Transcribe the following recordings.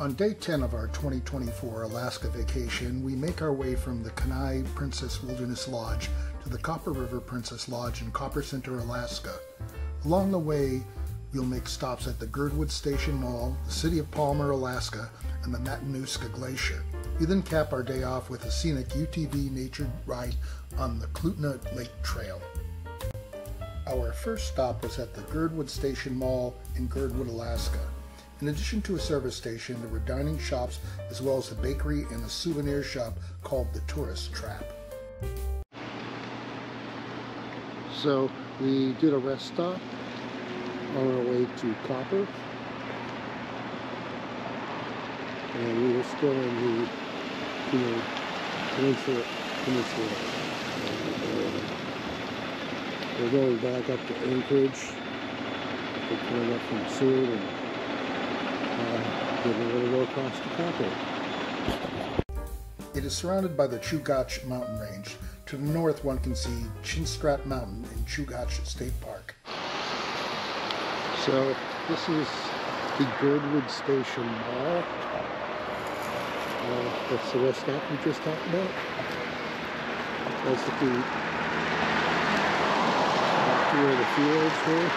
On day 10 of our 2024 Alaska vacation, we make our way from the Kenai Princess Wilderness Lodge to the Copper River Princess Lodge in Copper Center, Alaska. Along the way, we'll make stops at the Girdwood Station Mall, the city of Palmer, Alaska, and the Matenuska Glacier. We then cap our day off with a Scenic UTV Nature ride on the Klutina Lake Trail. Our first stop was at the Girdwood Station Mall in Girdwood, Alaska. In addition to a service station, there were dining shops as well as a bakery and a souvenir shop called the Tourist Trap. So we did a rest stop on our way to Copper, and we were still in the peninsula. We're going back up to Anchorage. We're coming up from Seward and getting a little across to Copper. It is surrounded by the Chugach mountain range. To the north, one can see Chinstrap Mountain in Chugach State Park. So this is the Girdwood Station Mall. That's the rest stop we just talked about. That's at the where the fields were.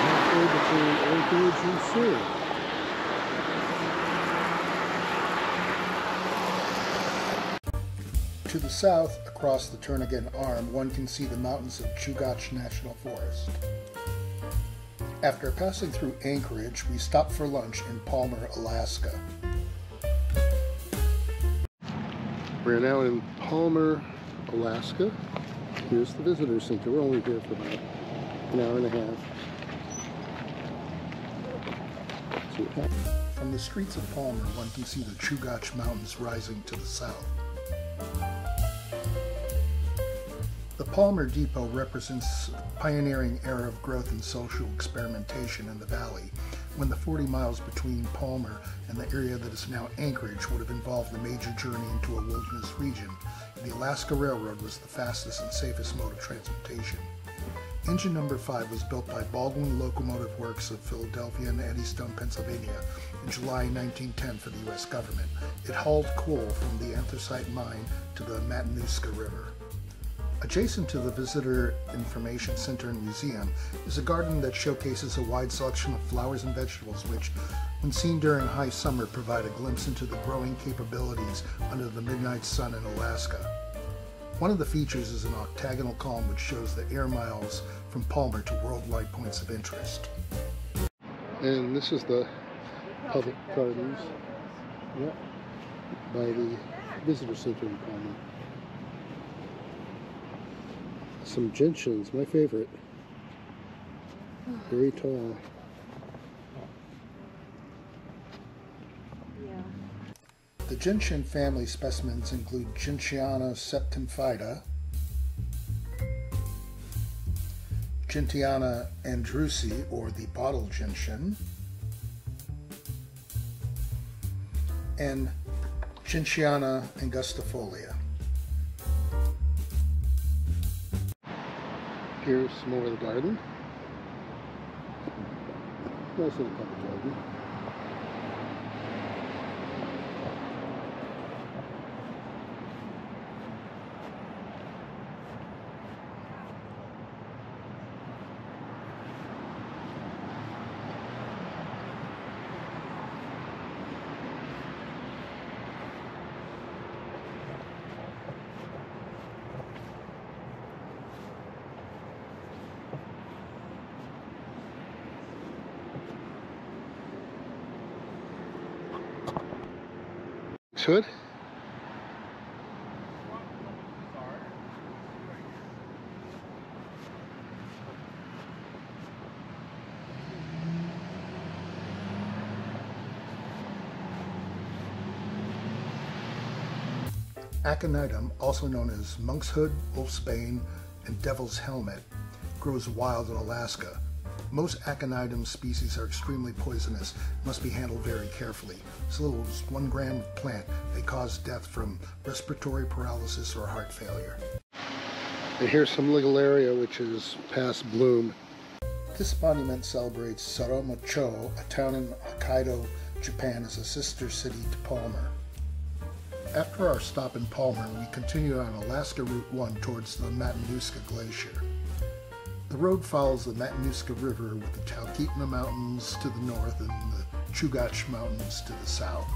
Halfway between Anchorage and Seward. To the south, across the Turnagain Arm, one can see the mountains of Chugach National Forest. After passing through Anchorage, we stopped for lunch in Palmer, Alaska. We're now in Palmer, Alaska. Here's the visitor center. We're only here for about an hour and a half. From the streets of Palmer, one can see the Chugach Mountains rising to the south. The Palmer Depot represents the pioneering era of growth and social experimentation in the valley, when the 40 miles between Palmer and the area that is now Anchorage would have involved a major journey into a wilderness region. The Alaska Railroad was the fastest and safest mode of transportation. Engine number 5 was built by Baldwin Locomotive Works of Philadelphia and Eddystone, Pennsylvania in July 1910 for the U.S. government. It hauled coal from the anthracite mine to the Matenuska River. Adjacent to the Visitor Information Center and Museum is a garden that showcases a wide selection of flowers and vegetables which, when seen during high summer, provide a glimpse into the growing capabilities under the midnight sun in Alaska. One of the features is an octagonal column which shows the air miles from Palmer to worldwide points of interest. And this is the public gardens, by the Visitor Center in Palmer. Some gentians, my favorite. Very tall. Yeah. The gentian family specimens include Gentiana septemphida, Gentiana andrewsi, or the bottle gentian, and Gentiana angustifolia. Here's some more of the garden. Nice little public garden. Hood. Aconitum, also known as monk's hood, wolf's bane, and devil's helmet, grows wild in Alaska. Most Aconitum species are extremely poisonous and must be handled very carefully. As little as 1 gram of plant may cause death from respiratory paralysis or heart failure. And here's some legal area which is past bloom. This monument celebrates Soromo-cho, a town in Hokkaido, Japan, as a sister city to Palmer. After our stop in Palmer, we continued on Alaska Route 1 towards the Matenuska Glacier. The road follows the Matenuska River with the Talkeetna Mountains to the north and the Chugach Mountains to the south.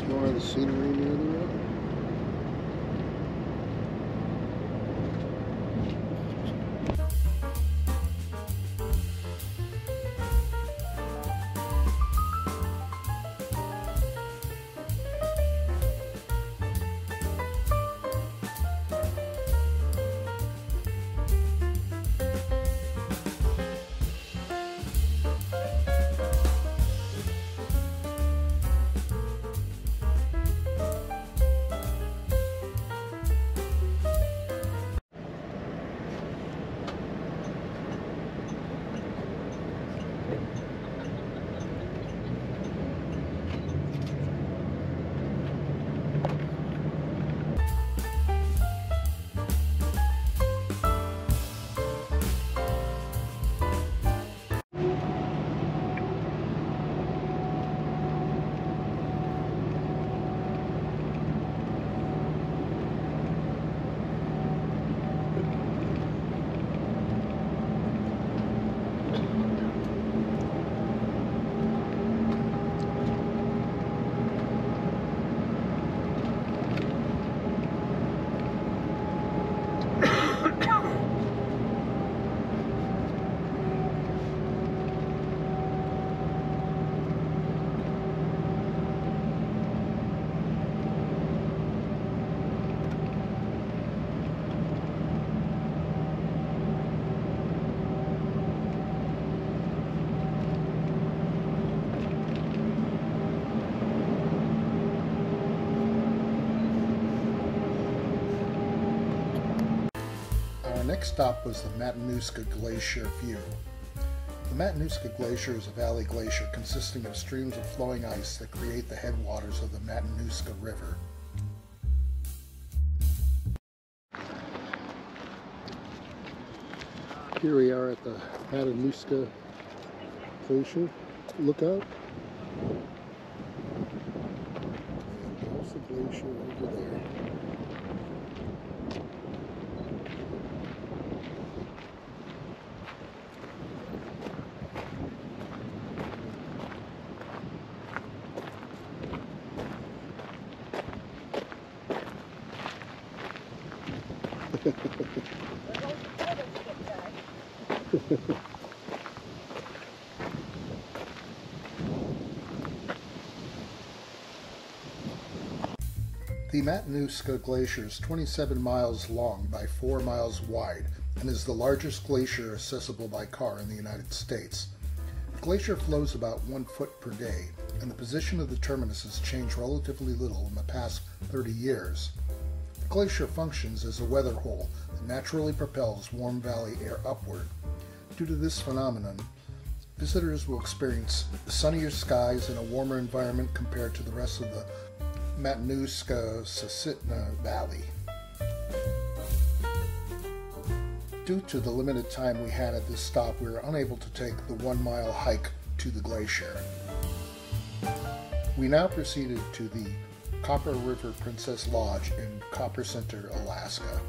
More of the scenery near the road. Our next stop was the Matenuska Glacier view. The Matenuska Glacier is a valley glacier consisting of streams of flowing ice that create the headwaters of the Matenuska River. Here we are at the Matenuska Glacier lookout. And there's the glacier over there. The Matenuska Glacier is 27 miles long by 4 miles wide and is the largest glacier accessible by car in the United States. glacier flows about 1 foot per day, and the position of the terminus has changed relatively little in the past 30 years. The glacier functions as a weather hole that naturally propels warm valley air upward. Due to this phenomenon, visitors will experience sunnier skies and a warmer environment compared to the rest of the Matenuska Valley. Due to the limited time we had at this stop, we were unable to take the 1-mile hike to the glacier. We now proceeded to the Copper River Princess Lodge in Copper Center, Alaska.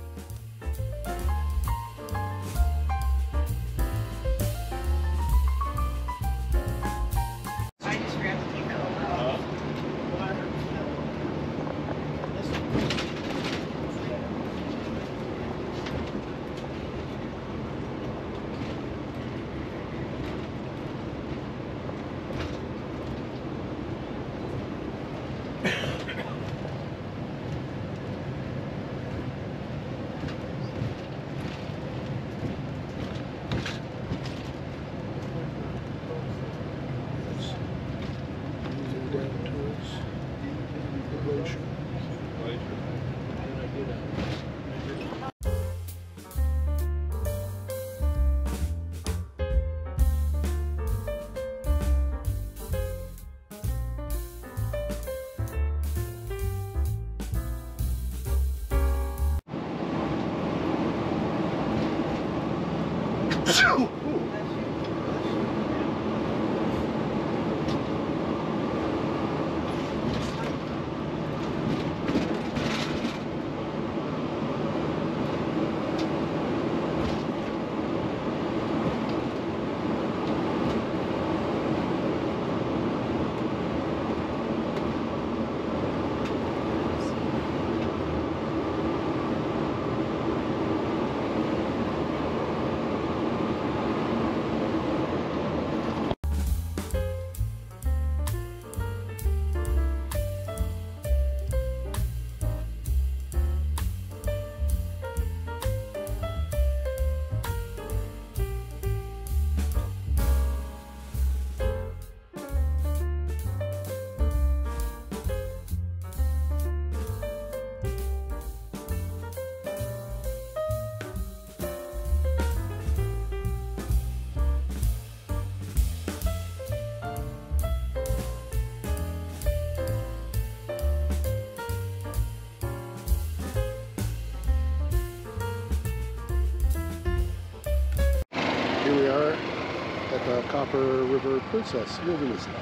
Here we are at the Copper River Princess Wilderness Lodge.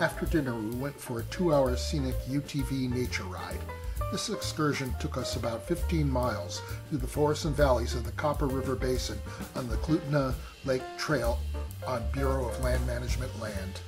After dinner, we went for a 2-hour Scenic UTV Nature ride. This excursion took us about 15 miles through the forests and valleys of the Copper River Basin on the Klutina Lake Trail on Bureau of Land Management land.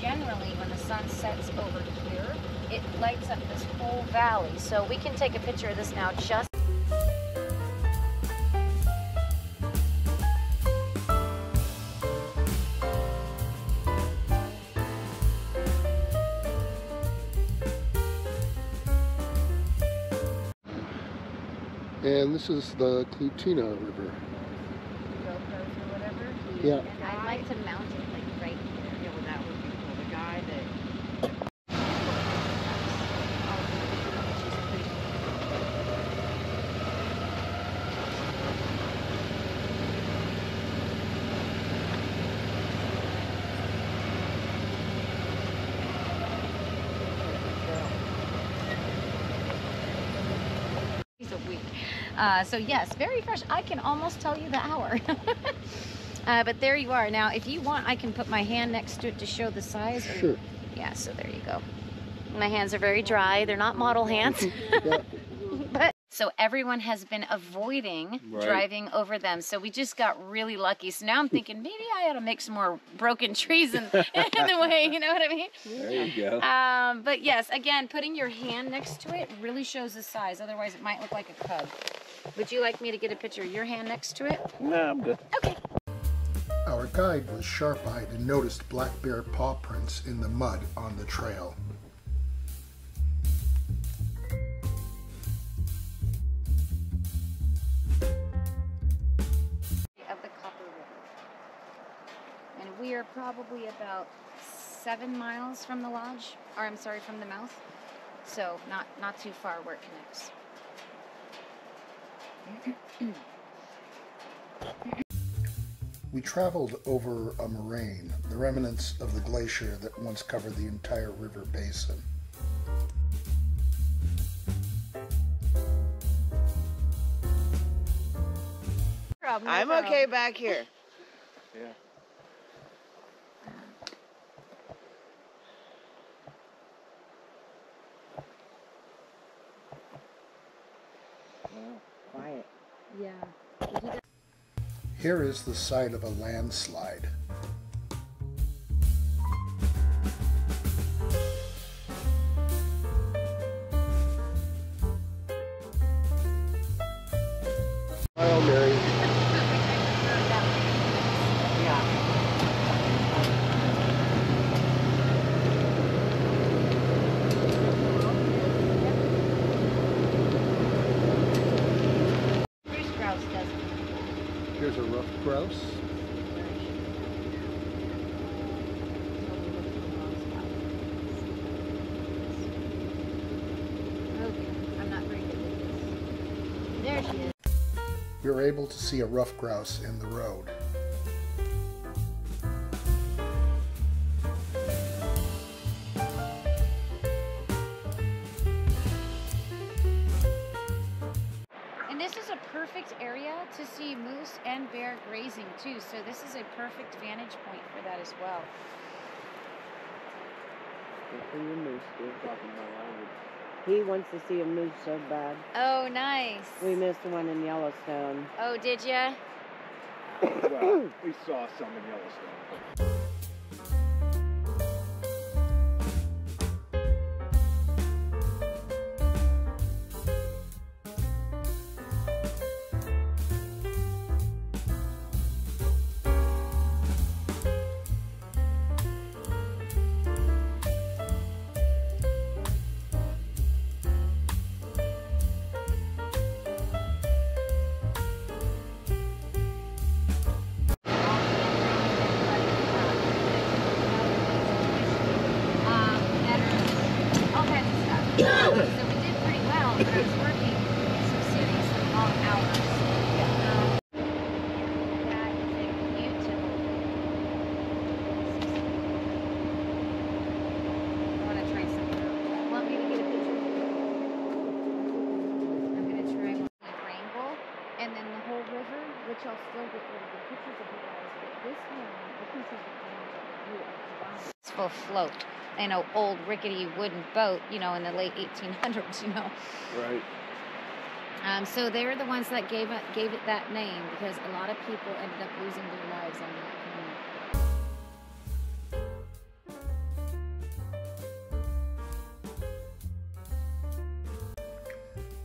Generally, when the sun sets over here, it lights up this whole valley. So we can take a picture of this now just. And this is the Klutina River. GoPros or whatever. Yeah. I'd like to mount it like right here. Yeah, well, that would be cool. The guy that a week. So yes, very fresh. I can almost tell you the hour. But there you are. Now, if you want, I can put my hand next to it to show the size. Sure. Yeah, so there you go. My hands are very dry. They're not model hands. But so everyone has been avoiding driving over them. So we just got really lucky. So now I'm thinking maybe I ought to make some more broken trees in the way, you know what I mean? There you go. But yes, again, putting your hand next to it really shows the size. Otherwise, it might look like a cub. Would you like me to get a picture of your hand next to it? No, I'm good. Okay. Our guide was sharp-eyed and noticed black bear paw prints in the mud on the trail. Of the Copper River. And we are probably about 7 miles from the lodge, or I'm sorry, from the mouth. So not too far where it connects. We traveled over a moraine, the remnants of the glacier that once covered the entire river basin. I'm okay back here. Yeah. Quiet. Yeah. Here is the site of a landslide. Hello, Mary. Bruce Grouse doesn't. Here's a rough grouse. Okay, I'm not very good with this. There she is. We were able to see a rough grouse in the road. And this is a perfect area to see moose and bear grazing too. So this is a perfect vantage point for that as well. He wants to see a moose so bad. Oh, nice. We missed one in Yellowstone. Oh, did ya? Well, we saw some in Yellowstone. So we did pretty well, but I was working in some cities some long hours. That is a beautiful. I want to try something else. Want me to get a picture? I'm going to try one with Wrangell, and then the whole river, which I'll still get rid of the pictures of you guys, but this one, I can take advantage of the view of Toronto. It's full float. In an old rickety wooden boat, you know, in the late 1800s, you know. Right. So they're the ones that gave it that name because a lot of people ended up losing their lives on that canoe.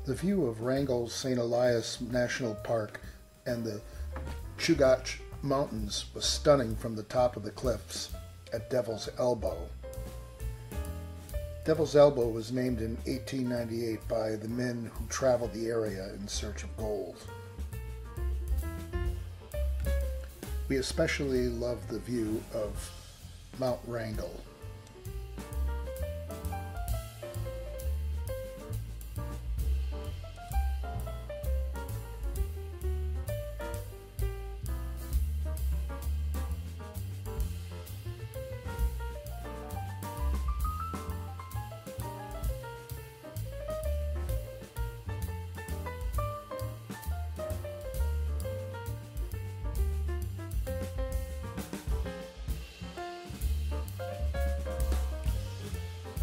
The view of Wrangell's St. Elias National Park and the Chugach Mountains was stunning from the top of the cliffs at Devil's Elbow. Devil's Elbow was named in 1898 by the men who traveled the area in search of gold. We especially love the view of Mount Wrangell.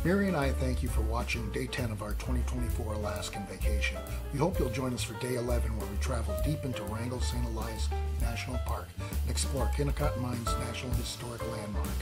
Mary and I thank you for watching Day 10 of our 2024 Alaskan vacation. We hope you'll join us for Day 11, where we travel deep into Wrangell St. Elias National Park and explore Kennecott Mines National Historic Landmark.